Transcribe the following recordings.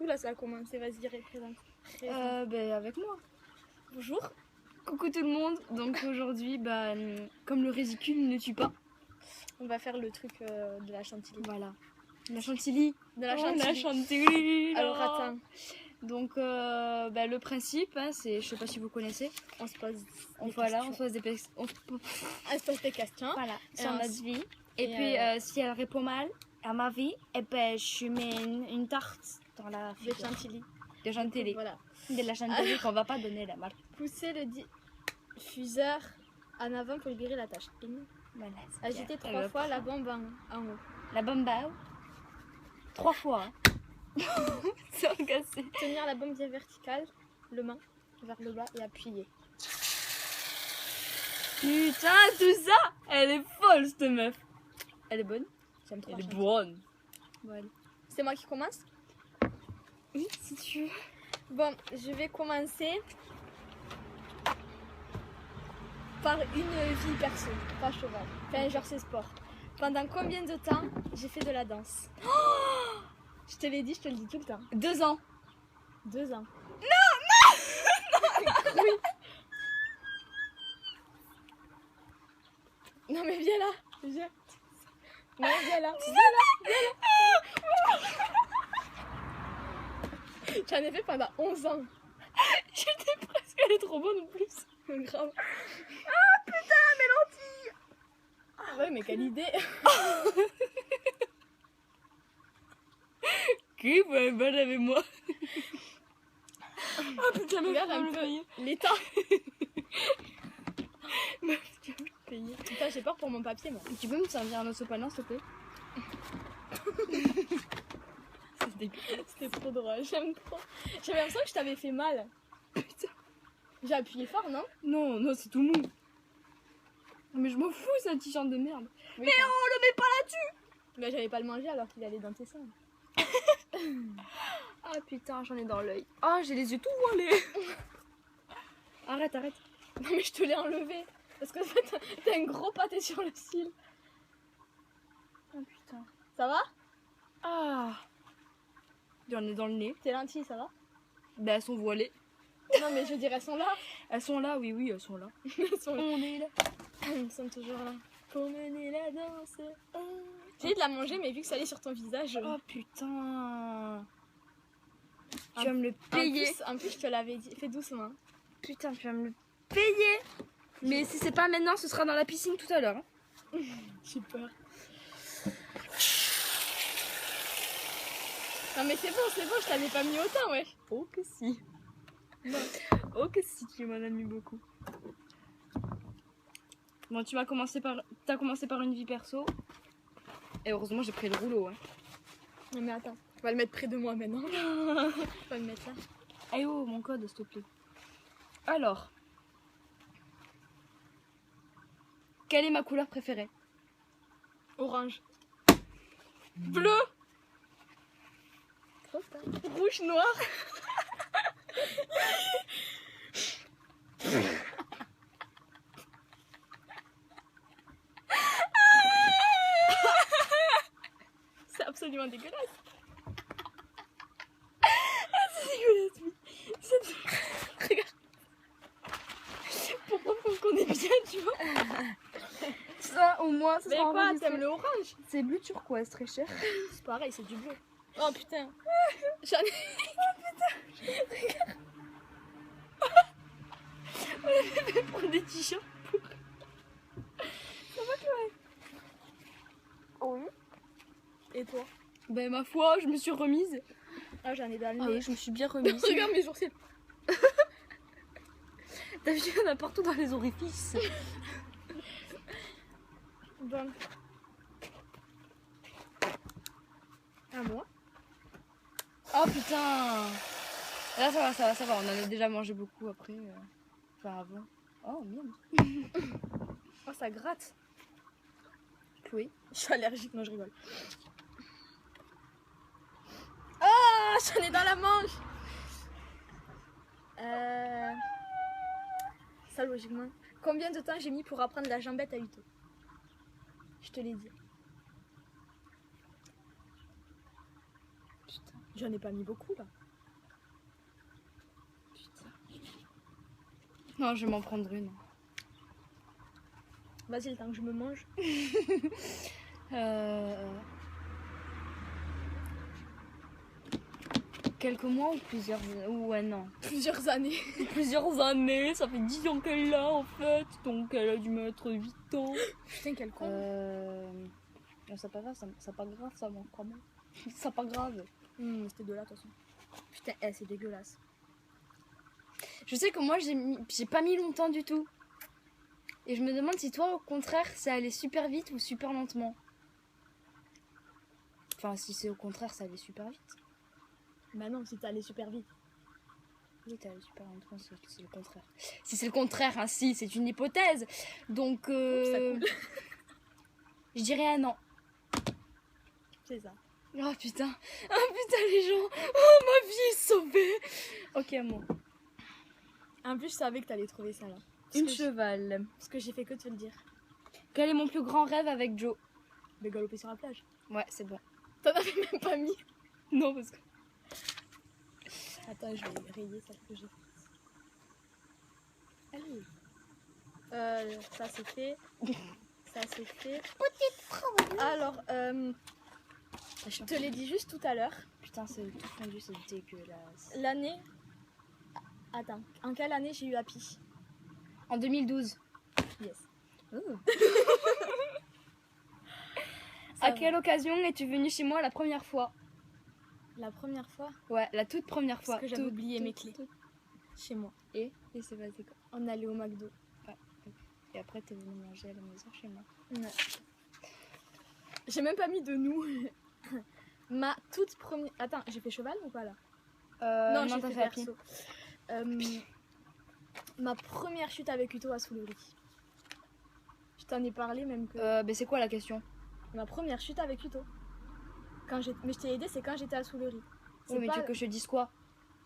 là, ça a commencé. Vas-y, représente. Avec moi. Bonjour. Coucou tout le monde. Donc aujourd'hui, comme le ridicule ne tue pas. On va faire le truc de la chantilly. Voilà. La chantilly. De la Oh, chantilly. la chantilly. Alors attends. Donc le principe, hein, c'est, je sais pas si vous connaissez. On se pose On se pose des on se pose des questions. Voilà. Et Sur on notre vie. Et puis si elle répond mal à ma vie, et ben je mets une tarte dans la de chantilly. De chantilly. Voilà. De la chantilly qu'on va pas donner la marque. Pousser le diffuseur en avant pour libérer la tâche. Voilà. Agiter 3 fois la bombe en haut. La bombe 3 fois. Hein. C'est cassé. Tenir la bombe bien verticale, le main vers le bas et appuyer. Putain, tout ça, elle est folle cette meuf. Elle est bonne. J'aime trop. Elle est bonne. Bon, c'est moi qui commence? Oui, si tu veux. Bon, je vais commencer par une vie perso, pas cheval. Enfin, genre c'est sport. Pendant combien de temps j'ai fait de la danse? Oh, je te l'ai dit, je te le dis tout le temps. 2 ans. 2 ans. Non. Oui. Non mais viens là. Viens. Non, viens là. J'en ai fait pendant 11 ans. J'étais presque, elle est trop bonne en plus. Grave. Ah putain, mes lentilles. Ah ouais, mais quelle idée. Qui va être bonne avec moi? Oh putain, mais regarde un peu l'état. Meuf, tu vas me payer. Putain, j'ai peur pour mon papier, moi. Tu peux me servir un sopalin, s'il te plaît? C'était trop drôle, j'aime trop. J'avais l'impression que je t'avais fait mal. Putain. J'ai appuyé fort, non? Non, c'est tout mou. Mais je m'en fous, c'est un t-shirt de merde. Oui, mais on le met pas là-dessus. Mais j'allais pas le manger alors qu'il allait dans tes seins. Ah putain, j'en ai dans l'œil. Ah, j'ai les yeux tout voilés. Arrête. Non mais je te l'ai enlevé. Parce que en fait, t'as un gros pâté sur le cil. Oh putain. Ça va? Ah. J'en ai dans le nez. Tes lentilles, ça va? Ben, elles sont voilées. Non mais je dirais, elles sont là. Elles sont là, oui, elles sont là. Elles sont là. On est là. Elles sont toujours là. Pour mener la danse. J'ai essayé de la manger, mais vu que ça allait sur ton visage. Oh putain. Tu vas me le En payer. plus, je te l'avais dit. Fais doucement. Putain, tu vas me le payer. Mais si c'est pas maintenant, ce sera dans la piscine tout à l'heure. Hein. J'ai peur. Non mais c'est bon, je t'avais pas mis autant, ouais. Oh que si. Non. Oh que si, tu m'en as mis beaucoup. Bon, t'as commencé par une vie perso. Et heureusement, j'ai pris le rouleau. Hein. Non mais attends, on va le mettre près de moi maintenant. On va le mettre là. Eh oh, mon code, s'il te plaît. Alors. Quelle est ma couleur préférée? Orange. Bleu. Trop tard. Rouge, noir. C'est absolument dégueulasse. C'est dégueulasse, oui. Regarde. Pour preuve qu'on est bien, tu vois. Ça, au moins, ça Mais sera quoi, enregistré. t'aimes le orange? C'est bleu turquoise, très cher. C'est pareil, c'est du bleu. Oh putain. J'en ai... On avait fait prendre des t-shirts pour... Ça va, Chloé? Oui. Et toi? Ben, ma foi, je me suis remise. Ah, j'en ai dans le Ah nez. oui, je me suis bien remise. Regarde mes sourcils. T'as vu, il y en a partout dans les orifices. Bon. À moi. Oh putain. Là, ça va. On en a déjà mangé beaucoup après. Enfin, avant. Oh, merde. Oh, ça gratte. Oui. Je suis allergique, non, je rigole. Ah, j'en ai dans la manche. Ça, logiquement. Combien de temps j'ai mis pour apprendre la jambette à Uto? Je te l'ai dit. Putain. J'en ai pas mis beaucoup là. Putain. Non, je vais m'en prendre une. Vas-y, le temps que je me mange. Quelques mois ou plusieurs... Ouais, non. Plusieurs années. Plusieurs années, ça fait 10 ans qu'elle l'a en fait, donc elle a dû mettre 8 ans. Putain, quel con. Non, c'est pas grave, c'est pas grave ça, moi, quand même. C'est pas grave. C'était de là, de toute façon. Putain, c'est dégueulasse. Je sais que moi, j'ai pas mis longtemps du tout. Et je me demande si toi, au contraire, c'est allé super vite ou super lentement. Enfin, si c'est au contraire, ça allait super vite. Bah non, si t'es allé super vite. Oui, t'es allé super lentement, c'est le contraire. Si c'est le contraire, hein, si, c'est une hypothèse. Donc, Ça coule. je dirais un an. C'est ça. Oh putain, les gens, oh ma vie est sauvée. Ok, moi. En plus, je savais que t'allais trouver ça là. Une cheval. Parce que j'ai fait que te le dire. Quel est mon plus grand rêve avec Joe? De galoper sur la plage. Ouais, c'est bon. T'en avais même pas mis. Non, parce que... Attends, je vais rayer celle que j'ai. Allez. Ça c'est fait. Ça c'est fait. Alors, je te l'ai dit juste tout à l'heure. Putain, c'est tout fondu, c'est dégueulasse. L'année... Attends, en quelle année j'ai eu Happy? En 2012. Yes. À quelle occasion es-tu venue chez moi la première fois? La première fois, Ouais, la toute première fois. parce que j'avais oublié mes clés chez moi. Et c'est passé quoi? On allait au McDo. Et après, t'es venue manger à la maison chez moi. Ouais. J'ai même pas mis de nous. Ma toute première... Attends, j'ai fait cheval ou pas là? Non, j'ai t'as fait à pied. perso. Ma première chute avec Uto à Soulery. Je t'en ai parlé même que... Mais c'est quoi la question? Ma première chute avec Uto. Mais je t'ai aidé, c'est quand j'étais à Soulery. Oui, mais tu veux que je te dise quoi?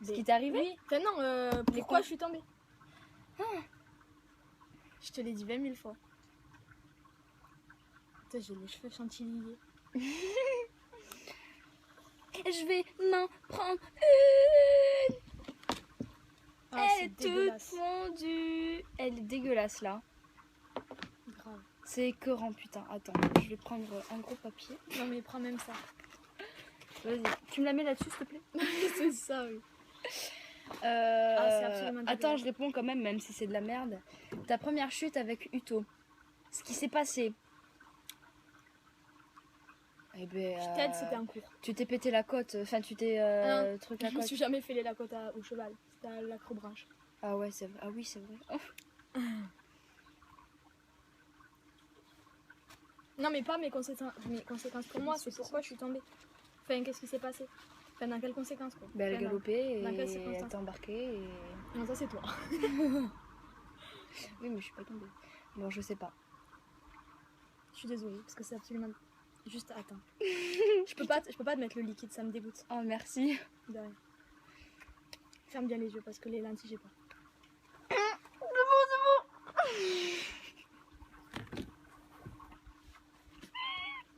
Ce Des- qui t'est arrivé? Oui. Enfin, non, Les pourquoi cons. je suis tombée? Je te l'ai dit 20 000 fois. Putain, j'ai les cheveux chantillyés. Je vais m'en prendre une. Ah, Elle c'est est toute dégueulasse. fondue. Elle est dégueulasse là. Grave. C'est écœurant, putain. Attends, je vais prendre un gros papier. Non mais prends même ça. Vas-y, tu me la mets là-dessus, s'il te plaît? C'est ça, oui. c'est absolument Attends, dégueulasse. je réponds quand même si c'est de la merde. Ta première chute avec Uto. Ce qui s'est passé. Eh ben, Je t'aide, c'était un cours. tu t'es pété la côte. Enfin, tu t'es truc la Je me côte. suis jamais fait les la côte au cheval. C'était à l'acrobranche. Ah ouais, c'est vrai. Ah oui, c'est vrai. Oh. Non mais pas mes conséquences pour moi, c'est pourquoi je suis tombée. Enfin, qu'est-ce qui s'est passé? Enfin, dans quelles conséquences quoi? Ben, elle a Enfin, galopé dans et quelles elle circonstances? t'a embarqué. Et... Non, ça c'est toi. Oui, mais je suis pas tombée. Bon, je sais pas. Je suis désolée parce que c'est absolument... Juste, attends. je peux pas te mettre le liquide, ça me dégoûte. Oh, merci. De rien. Ferme bien les yeux parce que les lentilles, j'ai pas.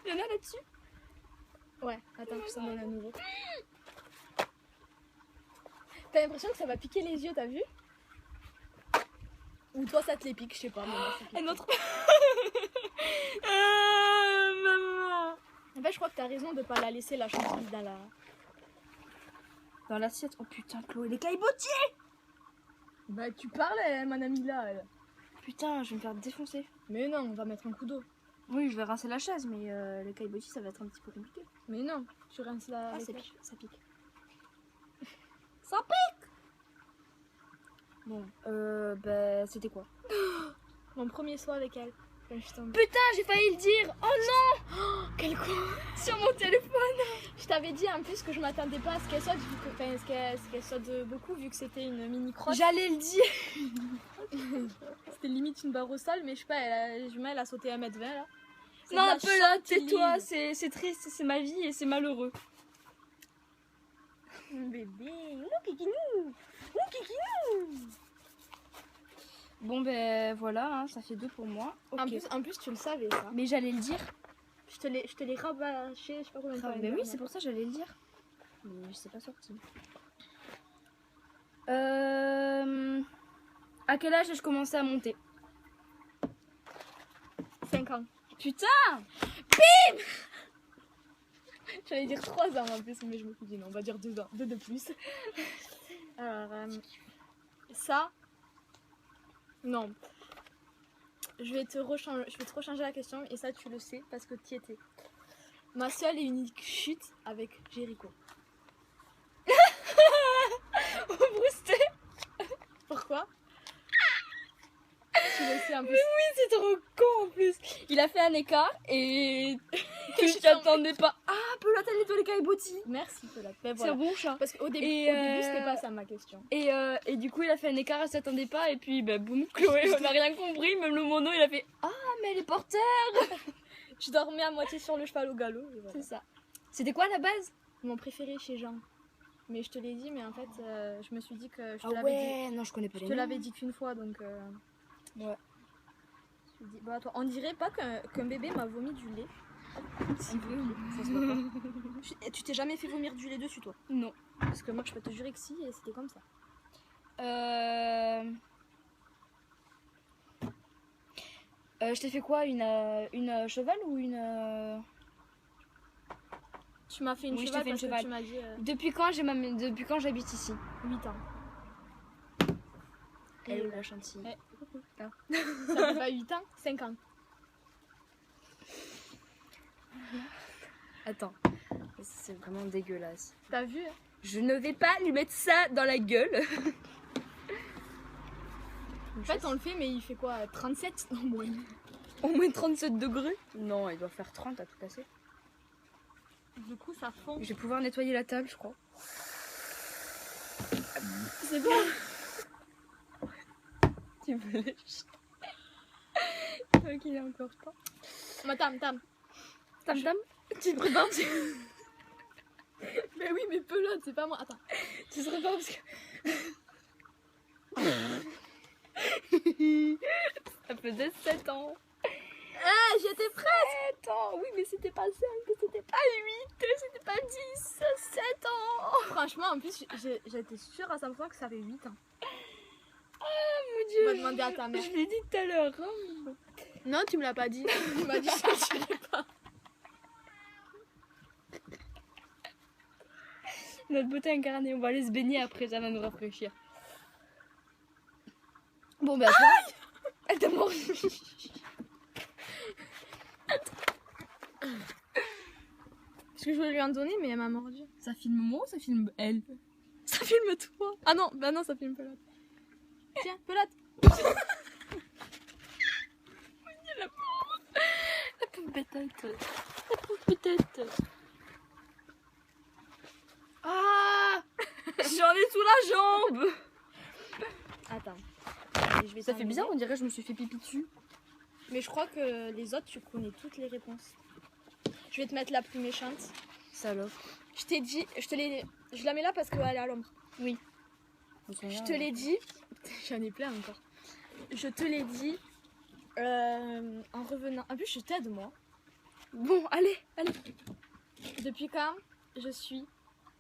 Il y en a là-dessus? Ouais, attends, je t'en donne un nouveau. T'as l'impression que ça va piquer les yeux, t'as vu? Ou toi ça te les pique, je sais pas. Mais moi, ça pique. Un autre. Maman. En fait, je crois que t'as raison de pas la laisser la chantilly dans la... Dans l'assiette. Oh putain, Chloé, les caillebotiers. Bah tu parles, mon amie là. Elle. Putain, je vais me faire défoncer. Mais non, on va mettre un coup d'eau. Oui, je vais rincer la chaise, mais les caillebotiers, ça va être un petit peu compliqué. Mais non, tu rinces la... Ah, les ça poches. pique. Ça pique. Ça pique. Bon, bah, c'était quoi? Mon premier soir avec elle. Quand je suis tombée. Putain, j'ai failli le dire. Oh non. Oh, quel con. Sur mon téléphone. Je t'avais dit en plus que je m'attendais pas à ce qu'elle saute, vu que... enfin, ce qu'elle saute beaucoup vu que c'était une mini crotte. J'allais le dire. C'était limite une barre au sol, mais je sais pas, elle a sauté 1m20 là. C'est Non, de la un peu là, chantilly. tais-toi. C'est triste, c'est ma vie et c'est malheureux. Bébé, ouh kikinou, ouh kikinou. Bon, ben voilà, hein, ça fait 2 pour moi. Ok. En plus, tu le savais ça. Mais j'allais le dire. Je te l'ai rabâché, je sais pas combien de fois. Mais oui, c'est pour ça que j'allais le dire. mais c'est pas sorti. À quel âge ai-je commencé à monter? 5 ans. Putain! J'allais dire 3 ans en plus, mais je me suis dit non, on va dire 2 ans. 2 de plus. Alors, ça... Non. Je vais te rechanger la question et ça tu le sais parce que tu y étais. Ma seule et unique chute avec Jericho. Brousté! Pourquoi? Tu le sais un peu. Oui, c'est trop con en plus. Il a fait un écart et je t'attendais pas. Ah, Pelote, elle nettoie les caillebotis. Merci Pelote. Ben, C'est un voilà. bon chat. Parce qu'au début, Et, au début c'était pas ça ma question. Et du coup, il a fait un écart, elle s'attendait pas. Et puis, bah, boum, Chloé, on n'a rien compris. Même le mono, il a fait ah, mais elle est porteur. Je dormais à moitié sur le cheval au galop. Et voilà. C'est ça. C'était quoi la base? Mon préféré chez Jean. Mais je te l'ai dit, mais en fait, je me suis dit que je te Ah l'avais dit. ouais, non, je connais pas Je les te noms. l'avais dit qu'une fois, donc. Ouais. Je me suis dit, bah, toi, on dirait pas qu'un bébé m'a vomi du lait. Si, ça se voit pas. Tu t'es jamais fait vomir du lait dessus, toi? Non. Parce que moi, je peux te jurer que si, et c'était comme ça. Je t'ai fait quoi? Une cheval ou une... Tu m'as fait une Oui, je t'ai cheval fait une parce que cheval. tu m'as dit Depuis quand j'habite ici? 8 ans. Elle Et est où la chantilly? Ouais. Ah. Ça fait pas 8 ans, 5 ans. Attends, c'est vraiment dégueulasse. T'as vu? Je ne vais pas lui mettre ça dans la gueule. En fait, on le fait, mais il fait quoi? 37 au moins. Au moins 37 degrés? Non, il doit faire 30 à tout casser. Du coup, ça fond. Je vais pouvoir nettoyer la table, je crois. C'est bon. Tu me lèches. Ok, il est encore pas. Ma tam. Tam tam. Tu te prépares parce que... Mais oui, mais Pelote, c'est pas moi. Attends. Tu te prépares parce que... Ça faisait 7 ans. Ah, j'étais prête. 7 ans. Oui, mais c'était pas 5, c'était pas 8, c'était pas 10, 7 ans. Franchement, en plus, j'étais sûre à 100% que ça fait 8 ans. Mon Dieu. On va demander à ta mère. Je l'ai dit tout à l'heure. Hein. Non, tu me l'as pas dit. Tu m'as dit que je ne dirais pas. Notre beauté incarnée, on va aller se baigner après, ça va nous rafraîchir. Bon, bah, toi. Elle t'a mordu. Parce que je voulais lui en donner, mais elle m'a mordu. Ça filme moi ou ça filme elle? Ça filme toi. Ah non, bah non, ça filme Pelote. Tiens, Pelote. La pauvre bêtette. La pauvre bêtette. Ah, j'en ai sous la jambe. Attends. Je vais Ça fait t'enlever. bizarre, on dirait que je me suis fait pipi dessus. Mais je crois que les autres, tu connais toutes les réponses. Je vais te mettre la plus méchante. Salope. Je t'ai dit, je la mets là parce qu'elle est à l'ombre. Oui. Je te l'ai dit. J'en ai plein encore. Je te l'ai dit en revenant. En plus, je t'aide moi. Bon, allez, allez. Depuis quand je suis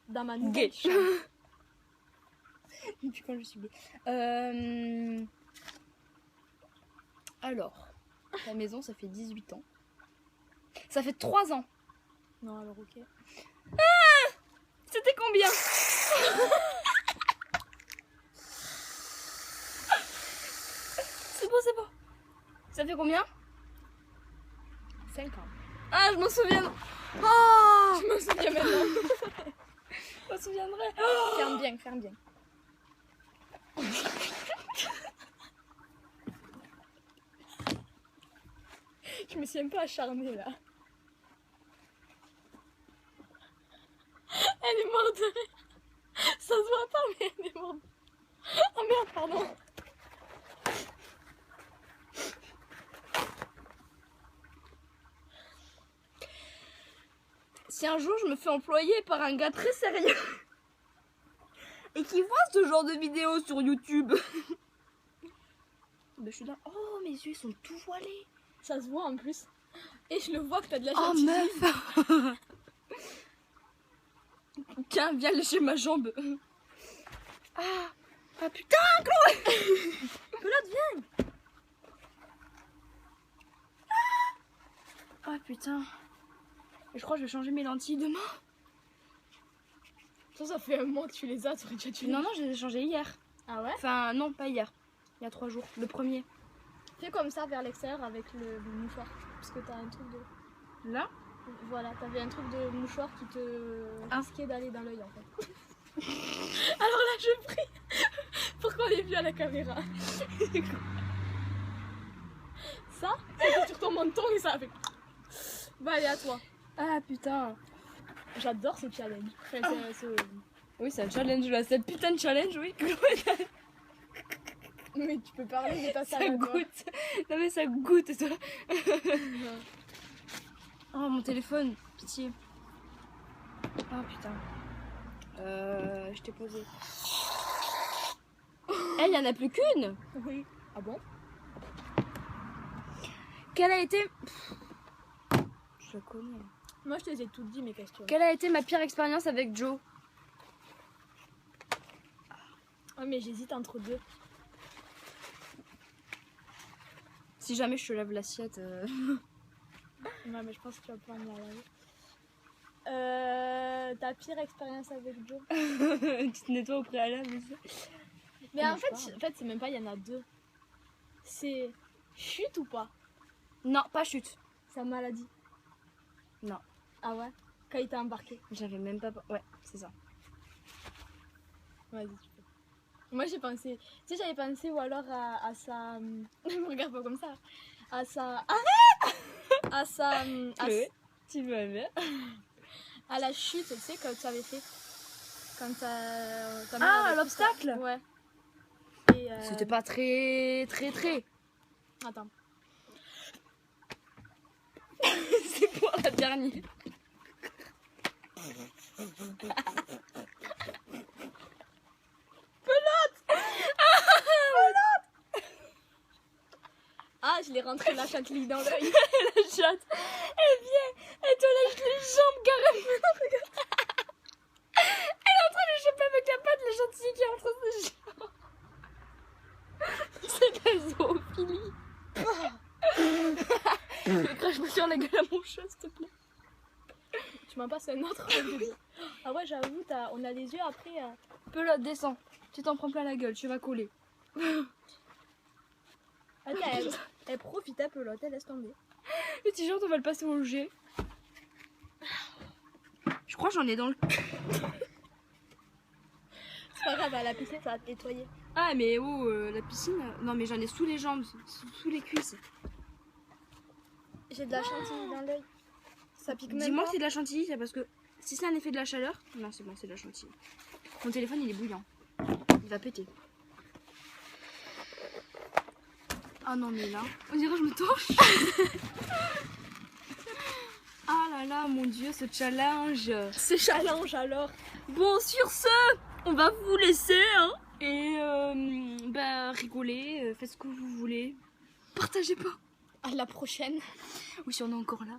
dans ma nouvelle Gay. chambre. Depuis quand je suis gay. Alors, la maison, ça fait 18 ans. Ça fait 3 ans. Non, alors ok. C'était combien? C'est bon, c'est bon. Ça fait combien? 5 ans. Ah, je m'en souviens. Oh, Je me souviens maintenant. je m'en souviendrai. Ferme bien, ferme bien. Je me suis un peu acharnée là. Elle est morte de rire. Ça se voit pas, mais elle est morte. Oh merde, pardon. Si un jour je me fais employer par un gars très sérieux et qui voit ce genre de vidéos sur YouTube, ben je suis là. Oh, mes yeux ils sont tout voilés. Ça se voit en plus. Et je le vois que t'as de la Oh chantilly. meuf. Tiens, viens lécher ma jambe. Ah putain, Pelote, viens. ah putain. Je crois que je vais changer mes lentilles demain. Ça fait un mois que tu les as, tu aurais déjà dû. Non, je les ai changées hier. Ah ouais? Enfin, non, pas hier. Il y a 3 jours. Le premier. Fais comme ça vers l'extérieur avec le mouchoir. Parce que t'as un truc de. Là? Voilà, t'avais un truc de mouchoir qui te risquait d'aller dans l'œil en fait. Alors là, je prie pour qu'on l'ait vu à la caméra. Ça, c'est sur ton menton et ça fait. Bah, allez, à toi. Ah putain. J'adore ce challenge. Enfin, Oui, c'est un challenge là. C'est un putain de challenge, oui. Mais tu peux parler de ta Ça salade. goûte. Non, mais ça goûte, toi. Oh, mon téléphone. Pitié. Oh putain. Je t'ai posé. Eh, il y en a plus qu'une. Oui. Ah bon? Quelle a été. Je la connais. Moi, je te les ai toutes dit mes questions. Quelle a été ma pire expérience avec Joe? Oh, mais j'hésite entre deux. Si jamais je te lave l'assiette. Ouais, mais je pense que tu vas pas me la laver. Ta pire expérience avec Joe? Tu te nettoies au préalable. Mais Comment en je fait, parle c'est même pas, il y en a deux. C'est chute ou pas? Non, pas chute. Sa maladie. Non. Ah ouais? Quand il t'a embarqué. J'avais même pas. Ouais, c'est ça. Vas-y, tu peux. Moi j'ai pensé, tu sais, j'avais pensé ou alors à sa. Ne me regarde pas comme ça. À sa. Arrête! À sa. Tu vas bien. À la chute, tu sais, que tu avais fait. Quand ta Ah, avait l'obstacle? fait ça. Ouais. Et, C'était pas très. Attends. C'est pour la dernière. Ah, je l'ai rentré la chantilly dans l'œil. La chatte. Elle vient. Elle te lèche les jambes carrément. Elle est en train de choper avec la patte la chantilly qui est entre ses jambes. C'est de la zoophilie. Crache-moi sur la gueule à mon chat, s'il te plaît. Tu m'en passes un autre. Ah ouais, j'avoue, on a les yeux après. Pelote, descends. Tu t'en prends plein la gueule, tu vas coller. Attends, elle profite à pelote, elle laisse tomber. Le t-shirt, on va le passer au jet. Je crois que j'en ai dans le. C'est pas grave, à la piscine, ça va te nettoyer. Ah, mais oh, la piscine. Non, mais j'en ai sous les jambes, sous les cuisses. J'ai de la chantilly dans l'œil. Ça pique même Dis-moi pas. que c'est de la chantilly, c'est parce que si c'est un effet de la chaleur. Non, c'est bon, c'est de la chantilly. Mon téléphone, il est bouillant. Il va péter. Ah non, mais là, on dirait que je me torche. Ah là là, mon dieu, ce challenge. C'est challenge alors. Bon, sur ce, on va vous laisser, hein. Et bah, rigolez, faites ce que vous voulez. Partagez pas. À la prochaine. Oui, si on est encore là.